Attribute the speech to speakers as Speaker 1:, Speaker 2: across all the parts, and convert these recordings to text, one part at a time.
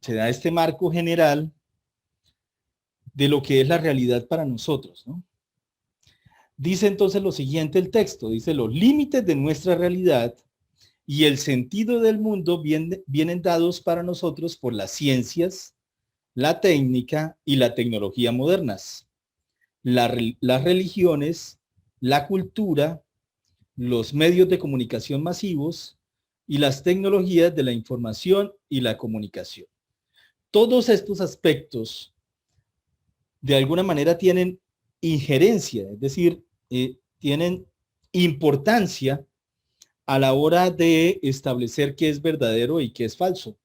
Speaker 1: se da este marco general de lo que es la realidad para nosotros, ¿no? Dice entonces lo siguiente el texto, dice: los límites de nuestra realidad y el sentido del mundo vienen dados para nosotros por las ciencias, la técnica y la tecnología modernas, las religiones, la cultura, los medios de comunicación masivos y las tecnologías de la información y la comunicación. Todos estos aspectos de alguna manera tienen injerencia, es decir, tienen importancia a la hora de establecer qué es verdadero y qué es falso.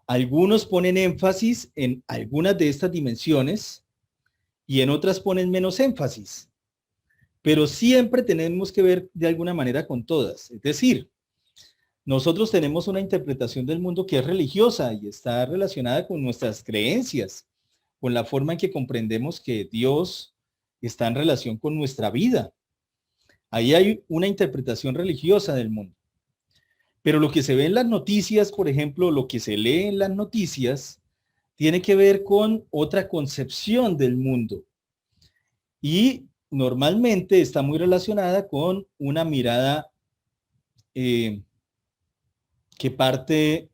Speaker 1: Algunos ponen énfasis en algunas de estas dimensiones y en otras ponen menos énfasis, pero siempre tenemos que ver de alguna manera con todas. Es decir, nosotros tenemos una interpretación del mundo que es religiosa y está relacionada con nuestras creencias, con la forma en que comprendemos que Dios está en relación con nuestra vida. Ahí hay una interpretación religiosa del mundo. Pero lo que se ve en las noticias, por ejemplo, lo que se lee en las noticias, tiene que ver con otra concepción del mundo. Y normalmente está muy relacionada con una mirada que parte,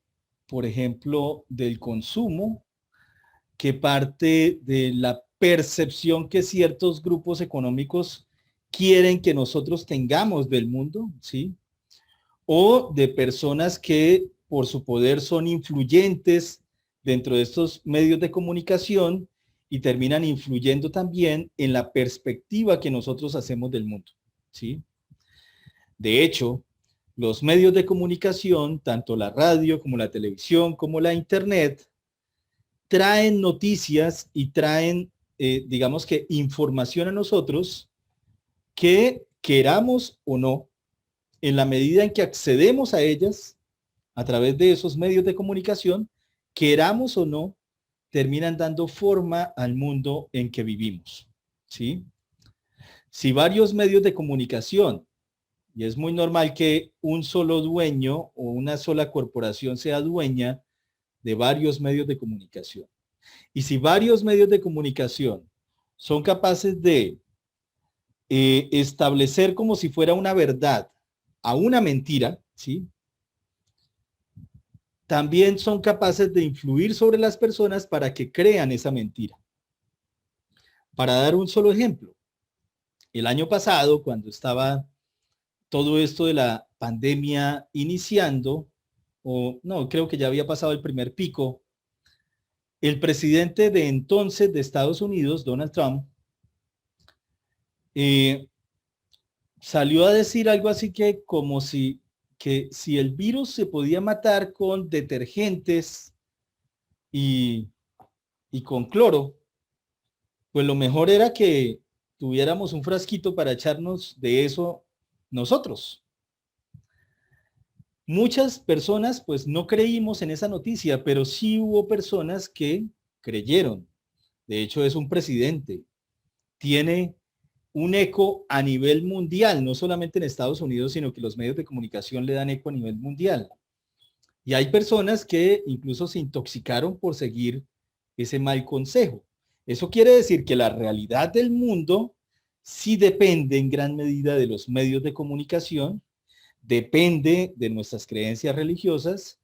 Speaker 1: por ejemplo, del consumo, que parte de la percepción que ciertos grupos económicos quieren que nosotros tengamos del mundo, ¿sí? O de personas que por su poder son influyentes dentro de estos medios de comunicación y terminan influyendo también en la perspectiva que nosotros hacemos del mundo, ¿sí? De hecho, los medios de comunicación, tanto la radio como la televisión como la internet, traen noticias y traen, digamos que, información a nosotros que queramos o no, en la medida en que accedemos a ellas a través de esos medios de comunicación, queramos o no, terminan dando forma al mundo en que vivimos, ¿sí? Si varios medios de comunicación, y es muy normal que un solo dueño o una sola corporación sea dueña de varios medios de comunicación, y si varios medios de comunicación son capaces de establecer como si fuera una verdad a una mentira, ¿sí? También son capaces de influir sobre las personas para que crean esa mentira. Para dar un solo ejemplo, el año pasado, cuando estaba todo esto de la pandemia iniciando, o no, creo que ya había pasado el primer pico, el presidente de entonces de Estados Unidos, Donald Trump, eh, salió a decir algo así que como si el virus se podía matar con detergentes y, y con cloro, pues lo mejor era que tuviéramos un frasquito para echarnos de eso nosotros. Muchas personas pues no creímos en esa noticia, pero sí hubo personas que creyeron. De hecho, es un presidente. Tiene un eco a nivel mundial, no solamente en Estados Unidos, sino que los medios de comunicación le dan eco a nivel mundial. Y hay personas que incluso se intoxicaron por seguir ese mal consejo. Eso quiere decir que la realidad del mundo sí depende en gran medida de los medios de comunicación, depende de nuestras creencias religiosas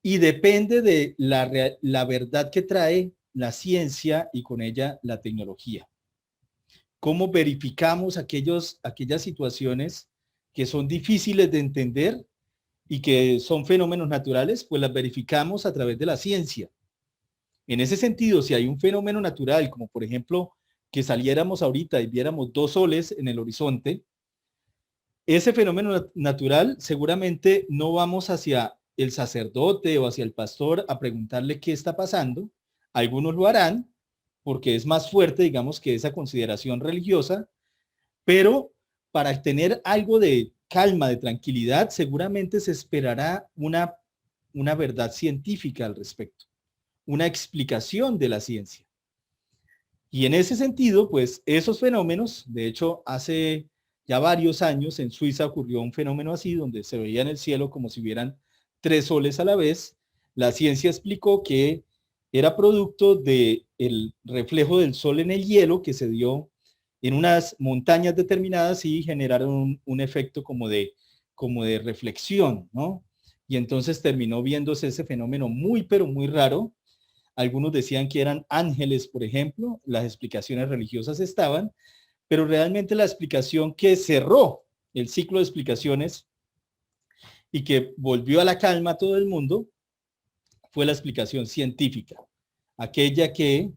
Speaker 1: y depende de la verdad que trae la ciencia y con ella la tecnología. ¿Cómo verificamos aquellas situaciones que son difíciles de entender y que son fenómenos naturales? Pues las verificamos a través de la ciencia. En ese sentido, si hay un fenómeno natural, como por ejemplo que saliéramos ahorita y viéramos dos soles en el horizonte, ese fenómeno natural seguramente no vamos hacia el sacerdote o hacia el pastor a preguntarle qué está pasando. Algunos lo harán porque es más fuerte, digamos, que esa consideración religiosa, pero para tener algo de calma, de tranquilidad, seguramente se esperará una verdad científica al respecto, una explicación de la ciencia. Y en ese sentido, pues esos fenómenos, de hecho, hace ya varios años en Suiza ocurrió un fenómeno así, donde se veía en el cielo como si hubieran tres soles a la vez, La ciencia explicó que era producto del reflejo del sol en el hielo que se dio en unas montañas determinadas y generaron un efecto como de reflexión, ¿no? Y entonces terminó viéndose ese fenómeno muy, pero muy raro. Algunos decían que eran ángeles, por ejemplo, las explicaciones religiosas estaban, pero realmente la explicación que cerró el ciclo de explicaciones y que volvió a la calma a todo el mundo fue la explicación científica, aquella que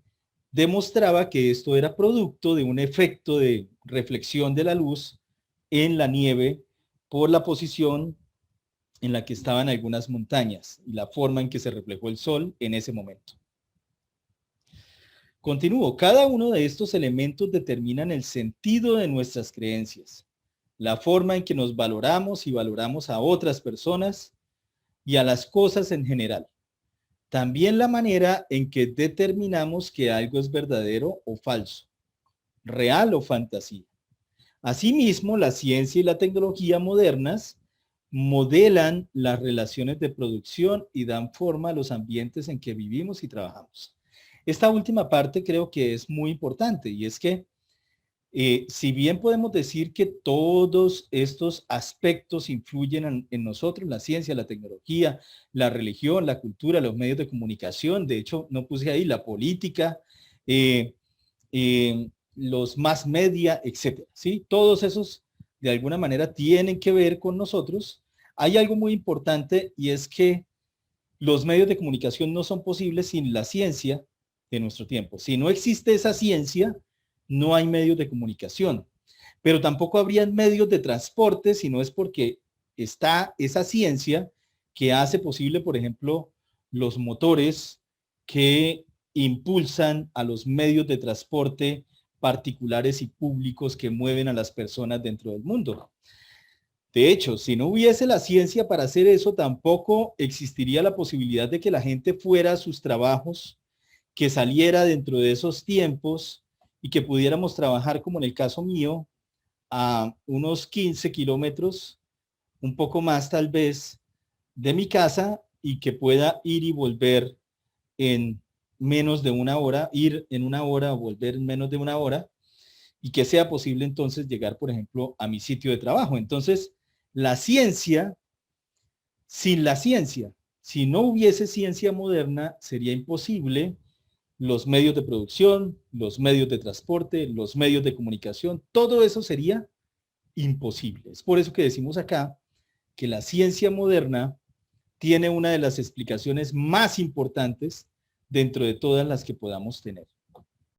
Speaker 1: demostraba que esto era producto de un efecto de reflexión de la luz en la nieve por la posición en la que estaban algunas montañas y la forma en que se reflejó el sol en ese momento. Continúo, cada uno de estos elementos determinan el sentido de nuestras creencias, la forma en que nos valoramos y valoramos a otras personas y a las cosas en general. También la manera en que determinamos que algo es verdadero o falso, real o fantasía. Asimismo, la ciencia y la tecnología modernas modelan las relaciones de producción y dan forma a los ambientes en que vivimos y trabajamos. Esta última parte creo que es muy importante y es que si bien podemos decir que todos estos aspectos influyen en nosotros, la ciencia, la tecnología, la religión, la cultura, los medios de comunicación, de hecho no puse ahí la política, eh, los más media, etcétera, ¿sí? Todos esos de alguna manera tienen que ver con nosotros. Hay algo muy importante y es que los medios de comunicación no son posibles sin la ciencia de nuestro tiempo. Si no existe esa ciencia, no hay medios de comunicación, pero tampoco habrían medios de transporte si no es porque está esa ciencia que hace posible, por ejemplo, los motores que impulsan a los medios de transporte particulares y públicos que mueven a las personas dentro del mundo. De hecho, si no hubiese la ciencia para hacer eso, tampoco existiría la posibilidad de que la gente fuera a sus trabajos, que saliera dentro de esos tiempos y que pudiéramos trabajar, como en el caso mío, a unos 15 kilómetros, un poco más tal vez, de mi casa y que pueda ir y volver en menos de una hora, ir en una hora o volver en menos de una hora, y que sea posible entonces llegar, por ejemplo, a mi sitio de trabajo. Entonces, la ciencia, sin la ciencia, si no hubiese ciencia moderna, sería imposible los medios de producción, los medios de transporte, los medios de comunicación, todo eso sería imposible. Es por eso que decimos acá que la ciencia moderna tiene una de las explicaciones más importantes dentro de todas las que podamos tener.